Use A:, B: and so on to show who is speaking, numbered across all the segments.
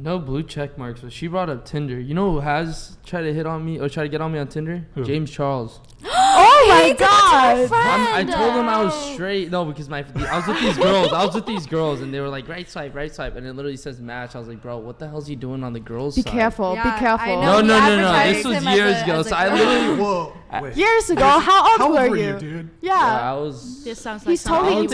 A: No blue check marks, but she brought up Tinder. You know who has tried to hit on me or tried to get on me on Tinder?
B: Who?
A: James Charles.
C: Oh my god!
A: I told him I was straight. No, because I was with these girls. And they were like, right swipe. And it literally says match. I was like, bro, what the hell's he doing on the girls' side?
C: Be careful.
A: No. This was years ago. So I literally.
B: Whoa. Wait.
C: Years ago. How old were you,
B: dude?
C: Yeah.
A: I was.
D: This sounds like
C: He's totally
A: I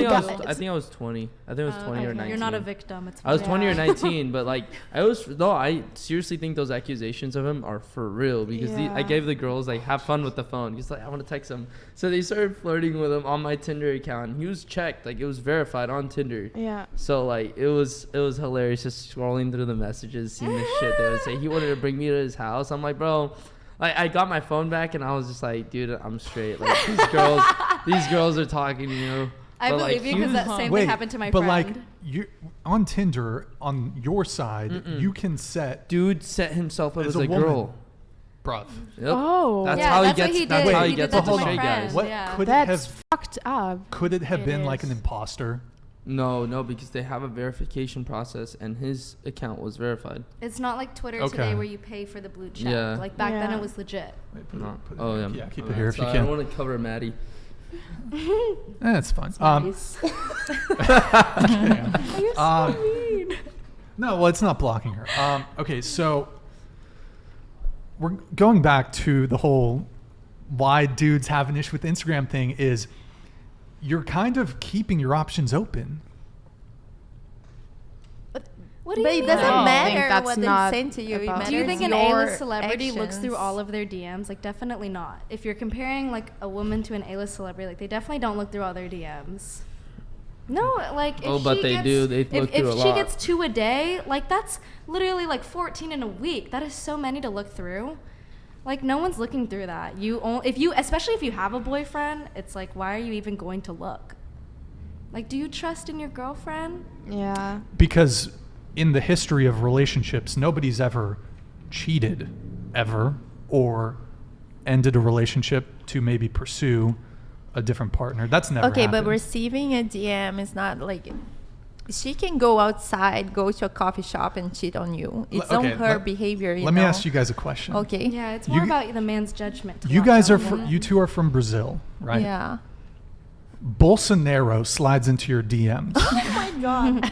A: think I was 20. I think it was 20 or 19.
D: You're not a victim. It's fine.
A: I was 20 or 19, but like I seriously think those accusations of him are for real because I gave the girls like have fun with the phone. He's like, I want to text him, so they started flirting with him on my Tinder account. He was checked, like it was verified on Tinder.
C: Yeah.
A: So like it was hilarious just scrolling through the messages, seeing the shit they would say. He wanted to bring me to his house. I'm like, bro. Like I got my phone back and I was just like, dude, I'm straight. Like these girls are talking to you.
D: I believe you because that same thing happened to my friend.
B: But like you on Tinder on your side, you can set.
A: Dude set himself up as a
B: woman.
A: girl.
B: Bruv.
A: Yep.
C: Oh.
A: That's
D: Yeah,
A: how
D: that's
A: he
D: what
A: gets.
D: he
A: That's
D: did.
A: how
D: He
A: he
D: did
A: gets
D: that
A: the
D: to my
A: straight
D: friend.
A: guys.
B: What
D: Yeah.
B: could it
C: That's
B: have?
C: fucked up.
B: Could it have
D: It
B: been like an
D: is.
B: imposter?
A: No, because they have a verification process, and his account was verified.
D: It's not like Twitter today where you pay for the blue check.
A: Yeah.
D: Like back then
C: Yeah.
D: it was legit.
B: Wait, put
A: No.
B: it
A: Oh
B: here.
A: yeah.
B: Yeah, keep
A: Oh,
B: it here if you
A: sorry,
B: can.
A: I don't want to cover Maddie.
B: That's fine.
D: Nice.
B: No, well, it's not blocking her. Okay, so we're going back to the whole why dudes have an issue with Instagram thing is you're kind of keeping your options open.
D: What do
E: But
D: you
E: it
D: mean?
E: doesn't
C: I think
E: matter
C: that's
E: what they
C: not
E: send to you. It
C: about-
E: matters
D: Do you think an
E: your
D: A-list celebrity looks through
E: actions.
D: all of their DMs? Like, definitely not. If you're comparing, like, a woman to an A-list celebrity, like, they definitely don't look through all their DMs. No, like, if
A: But
D: she
A: they
D: gets,
A: do. They look
D: if
A: through a
D: she
A: lot.
D: gets 2 a day, like, that's literally, like, 14 in a week. That is so many to look through. Like, no one's looking through that. Especially if you have a boyfriend, it's like, why are you even going to look? Like, do you trust in your girlfriend?
C: Yeah.
B: Because in the history of relationships, nobody's ever cheated, ever, or ended a relationship to maybe pursue a different partner. That's never
E: Okay, but
B: happened.
E: receiving a DM is not like she can go outside, go to a coffee shop and cheat on you. It's on her behavior.
B: Let me ask you guys a question.
E: Okay.
D: Yeah, it's more about the man's judgment. to
B: You
D: walk
B: guys
D: out
B: are
D: on it.
B: you two are from Brazil, right?
E: Yeah.
B: Bolsonaro slides into your DMs.
E: Oh my god.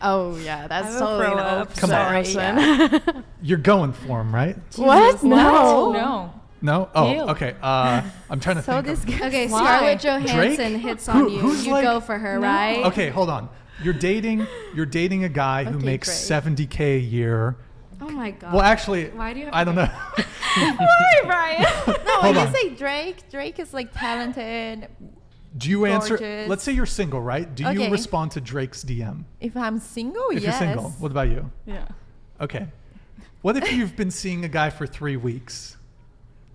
C: Oh yeah, that's
E: I will
C: totally
E: throw
C: no.
E: up.
B: Come on.
E: Sorry,
B: You're going for him, right?
C: What? No.
F: No.
B: No? Oh,
F: Ew.
B: okay. I'm trying to
E: So
B: think.
E: this guy.
D: Okay,
F: Why?
D: Scarlett Johansson
B: Drake?
D: hits on you.
B: Who's
D: You
B: like-
D: go for her,
F: No.
D: right?
B: Okay, hold on. You're dating a guy who
E: Okay,
B: makes
E: great.
B: $70K a year.
D: Oh my god.
B: Well, actually,
D: Why do you have
B: I
D: to
B: don't
D: go-
B: know.
D: Why, Brian?
E: No,
B: Hold
E: you
B: on.
E: say Drake. Drake is like talented.
B: Do you answer?
E: Gorgeous.
B: Let's say you're single, right? Do you
E: Okay.
B: respond to Drake's DM?
E: If I'm single,
B: If
E: yes.
B: you're single, what about you?
F: Yeah.
B: Okay. What if you've been seeing a guy for 3 weeks?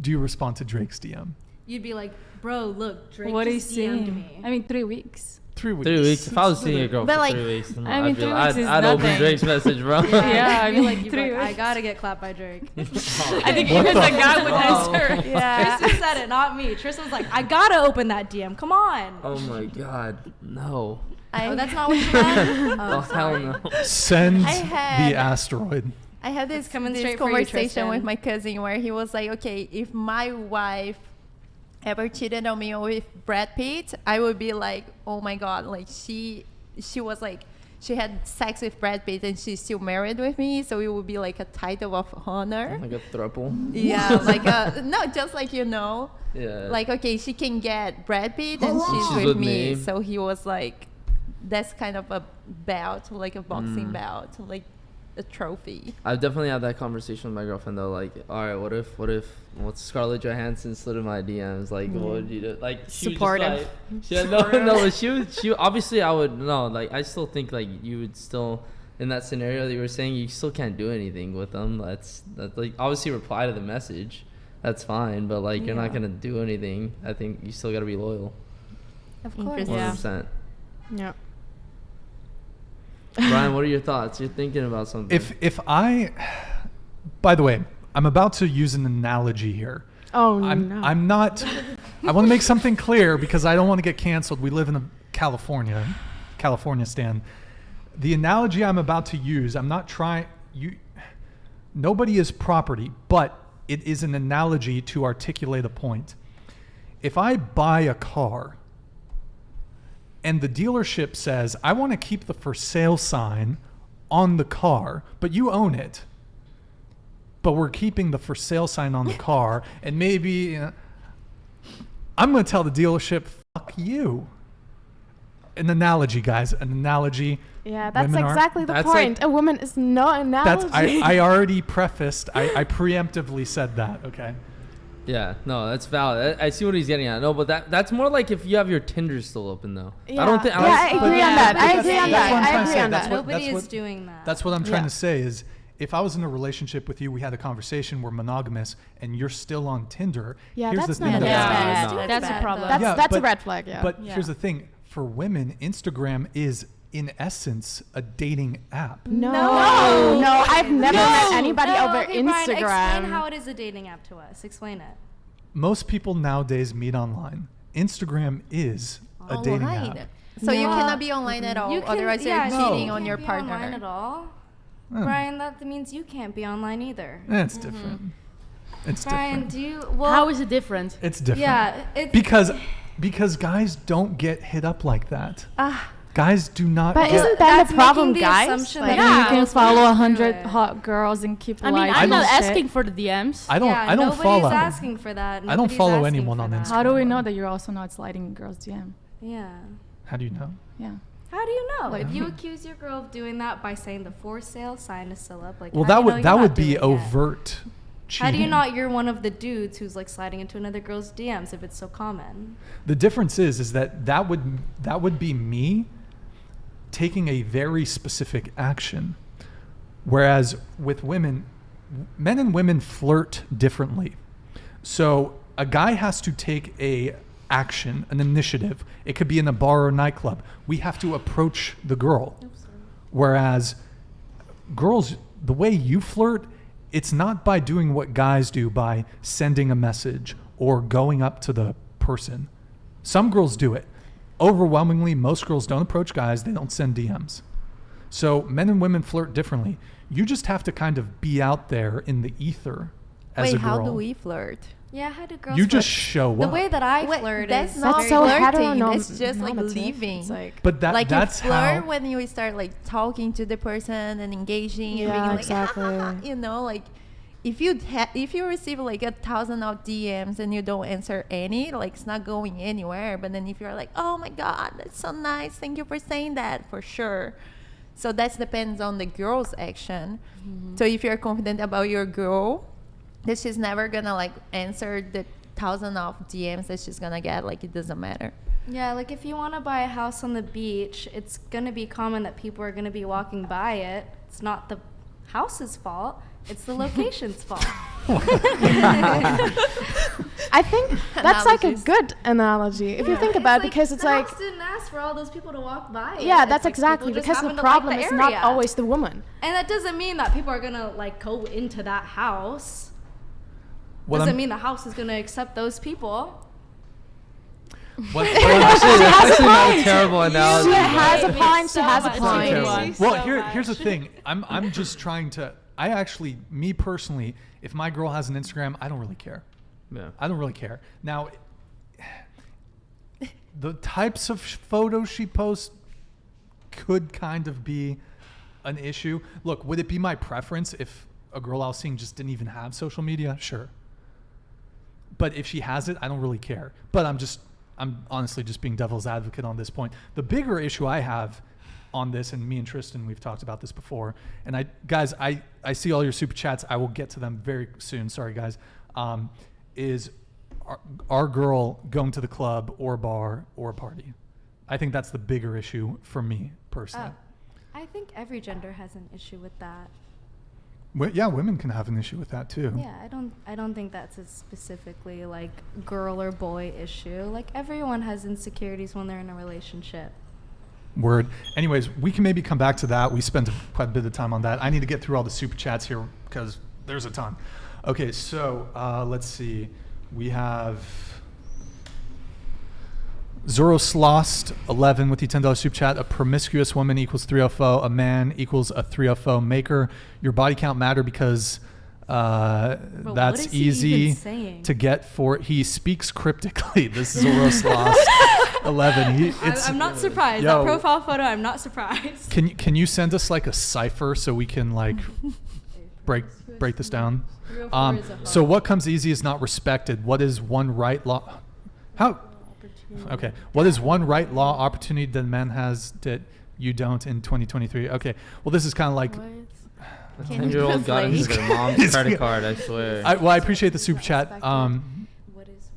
B: Do you respond to Drake's DM?
D: You'd be like, bro, look, Drake
F: What is
D: just
F: he
D: DM'd
F: saying?
D: me.
F: I mean, 3 weeks.
B: 3 weeks.
A: 3 weeks. If I was seeing a girl
E: But
A: for
E: like-
A: 3 weeks,
F: I mean, 3 weeks is
A: I'd open
F: nothing.
A: Drake's message, bro.
F: Yeah, I
D: You'd be
F: mean,
D: like, you'd be
F: 3
D: like, I
F: weeks.
D: gotta get clapped by Drake.
F: I think
B: What
F: even
B: the
F: the guy would answer.
E: Yeah.
D: Tristan said it, not me. Tristan was like, I gotta open that DM. Come on.
A: Oh my god, no.
D: Oh, that's not what you meant?
A: Oh, hell no.
B: Send
E: I had-
B: the asteroid.
E: I had this,
D: coming
E: this
D: straight for you,
E: conversation
D: Tristan.
E: with my cousin where he was like, okay, if my wife ever cheated on me with Brad Pitt, I would be like, oh my God, like she was like, she had sex with Brad Pitt and she's still married with me, so it would be like a title of honor.
A: Like a throuple.
E: Yeah, like no, just like
A: Yeah.
E: like okay, she can get Brad Pitt and she's
A: She's
E: with
A: with
E: me.
A: me.
E: So he was like, that's kind of a belt, like a boxing belt, like a trophy.
A: I've definitely had that conversation with my girlfriend though. Like, all right, what if Scarlett Johansson slid in my DMs? Like, what would you do? Like, she
C: Supportive.
A: Was just like, no. But she obviously I would no. Like, I still think like you would still in that scenario that you were saying, you still can't do anything with them. That's like obviously reply to the message. That's fine, but like you're not gonna do anything. I think you still gotta be loyal.
E: Of course.
A: 100%.
C: Yeah.
A: Brian, what are your thoughts? You're thinking about something.
B: If I, by the way, I'm about to use an analogy here.
C: Oh
B: I'm
C: no.
B: not. I want to make something clear because I don't want to get canceled. We live in California, Stan. The analogy I'm about to use, I'm not trying. nobody is property, but it is an analogy to articulate a point. If I buy a car and the dealership says, I want to keep the for sale sign on the car, but you own it, but we're keeping the for sale sign on the car, and maybe I'm going to tell the dealership, fuck you. An analogy, guys, an analogy.
C: Yeah, that's
B: Women aren't-
C: exactly the
A: That's
C: point.
A: like-
C: A woman is no analogy.
B: I already prefaced, I preemptively said that, okay?
A: Yeah, no, that's valid. I see what he's getting at. No, but that's more like if you have your Tinder still open though.
C: Yeah.
A: I don't think.
C: Yeah, I agree on that. I
B: But
C: agree on
B: that's what I'm
C: that. I
B: trying to
C: agree
B: say.
C: on
B: That's
C: that.
B: what-
D: Nobody
B: that's
D: is
B: what-
D: doing that.
B: That's what I'm trying
C: Yeah.
B: to say is, if I was in a relationship with you, we had a conversation, we're monogamous, and you're still on Tinder.
C: Yeah,
B: here's
C: that's
B: the thing
C: not
B: that-
F: Yeah,
A: no.
F: that's a
E: bad,
F: problem.
E: though.
C: That's a
B: but-
C: red flag. Yeah.
B: But
F: Yeah.
B: here's the thing, for women, Instagram is in essence a dating app.
C: no, I've never met anybody
D: No,
C: over
D: okay, Brian, explain
C: Instagram.
D: how it is a dating app to us. Explain it.
B: Most people nowadays meet online. Instagram is a dating
E: Online.
B: app.
E: So you
C: No.
E: cannot be online at all,
D: You can-
E: otherwise
D: yeah,
E: you're
D: no,
E: cheating
D: you
E: on
D: can't
E: your
D: be
E: partner.
D: online at all.
B: Hmm.
D: Brian, that means you can't be online either.
B: It's different. It's
D: Brian,
B: different.
D: do you? Well,
F: How is it different?
B: It's different.
D: Yeah, it's
B: Because guys don't get hit up like that.
C: Ah.
B: Guys do not
C: But
B: get
C: isn't that
D: that's
C: the problem,
D: making the
C: guys?
D: assumption
C: Like,
D: that
F: Yeah.
G: You can
D: girls
G: follow
D: don't do
G: 100
D: it.
G: hot girls and keep
F: I mean,
G: liking
F: I'm not
G: shit.
F: asking for the DMs.
B: I don't
D: Yeah,
B: I don't
D: nobody's
B: follow.
D: asking for that.
B: I don't
D: Nobody's
B: follow
D: asking
B: anyone
D: for
B: on
D: that.
B: Instagram.
G: How do we know that you're also not sliding in girls' DM?
D: Yeah.
B: How do you know?
G: Yeah.
D: How do you know?
G: Like-
D: If you accuse your girl of doing that by saying the for sale sign is still up, like
B: Well,
D: how do you know
B: that
D: you're
B: would
D: not
B: be
D: doing it?
B: overt cheating.
D: How do you not? You're one of the dudes who's like sliding into another girl's DMs if it's so common.
B: The difference is that would be me taking a very specific action, whereas with women, men and women flirt differently. So a guy has to take a action, an initiative. It could be in a bar or nightclub. We have to approach the girl. Whereas girls, the way you flirt, it's not by doing what guys do, by sending a message or going up to the person. Some girls do it. Overwhelmingly, most girls don't approach guys. They don't send DMs. So men and women flirt differently. You just have to kind of be out there in the ether as
E: Wait,
B: a girl.
E: how do we flirt?
D: Yeah, how do girls?
B: You
D: flirt?
B: just show
D: The
B: up.
D: way that I
E: Wait,
D: flirt
E: that's
D: is
E: not
C: That's so
E: flirting.
C: heteronormative.
E: That's just like leaving.
C: It's like,
B: But
E: like
B: that's
E: you flirt
B: how.
E: when you start like talking to the person and engaging and
C: Yeah,
E: being like,
C: exactly.
E: you know, like if you receive like 1,000 of DMs and you don't answer any, like it's not going anywhere. But then if you're like, oh my God, that's so nice, thank you for saying that, for sure. So that depends on the girl's action. So if you're confident about your girl, that she's never gonna like answer the 1,000 of DMs that she's gonna get, like it doesn't matter.
D: Yeah, like if you want to buy a house on the beach, it's gonna be common that people are gonna be walking by it. It's not the house's fault. It's the location's fault.
C: I think that's like a
E: Analogies.
C: good analogy if you think about it, because it's
D: the
C: like,
D: house didn't ask for all those people to walk by. it.
C: yeah,
D: It's
C: that's
D: like
C: exactly,
D: people just
C: because the
D: happen to like
C: problem is not
D: area.
C: always the woman.
D: And that doesn't mean that people are gonna like go into that house.
B: What
D: Doesn't
B: I'm-
D: mean the house is gonna accept those people.
A: Actually, that's not a terrible analogy.
C: She has a
A: but-
C: point. She has a
D: much.
C: point.
A: terrible.
B: Well, here's the thing. I'm just trying to. I actually, me personally, if my girl has an Instagram, I don't really care.
A: Yeah.
B: I don't really care. Now, the types of photos she posts could kind of be an issue. Look, would it be my preference if a girl I was seeing just didn't even have social media? Sure. But if she has it, I don't really care. But I'm honestly just being devil's advocate on this point. The bigger issue I have on this, and me and Tristan, we've talked about this before, and I see all your super chats. I will get to them very soon. Sorry, guys. Is our girl going to the club or bar or party? I think that's the bigger issue for me personally.
D: I think every gender has an issue with that.
B: Yeah, women can have an issue with that too.
D: Yeah, I don't think that's a specifically like girl or boy issue. Like everyone has insecurities when they're in a relationship.
B: Word. Anyways, we can maybe come back to that. We spent quite a bit of time on that. I need to get through all the super chats here because there's a ton. Okay, so let's see. We have Zoroslast 11 with the $10 super chat. A promiscuous woman equals 304. A man equals a 304 maker. Your body count matter because
D: what
B: that's
D: is he even
B: easy
D: saying?
B: to get for. He speaks cryptically. This is Zoroslast 11.
D: I'm not surprised.
B: Yo.
D: That profile photo, I'm not surprised.
B: Can you send us like a cipher so we can like break this down? So what comes easy is not respected. What is one right law? How? Okay. What is one right law opportunity that man has that you don't in 2023? Okay. Well, this is kind of like.
A: A
E: Can you
A: 10-year-old got into
E: translate?
A: their mom's credit card, I swear.
B: I appreciate the super chat.
D: What is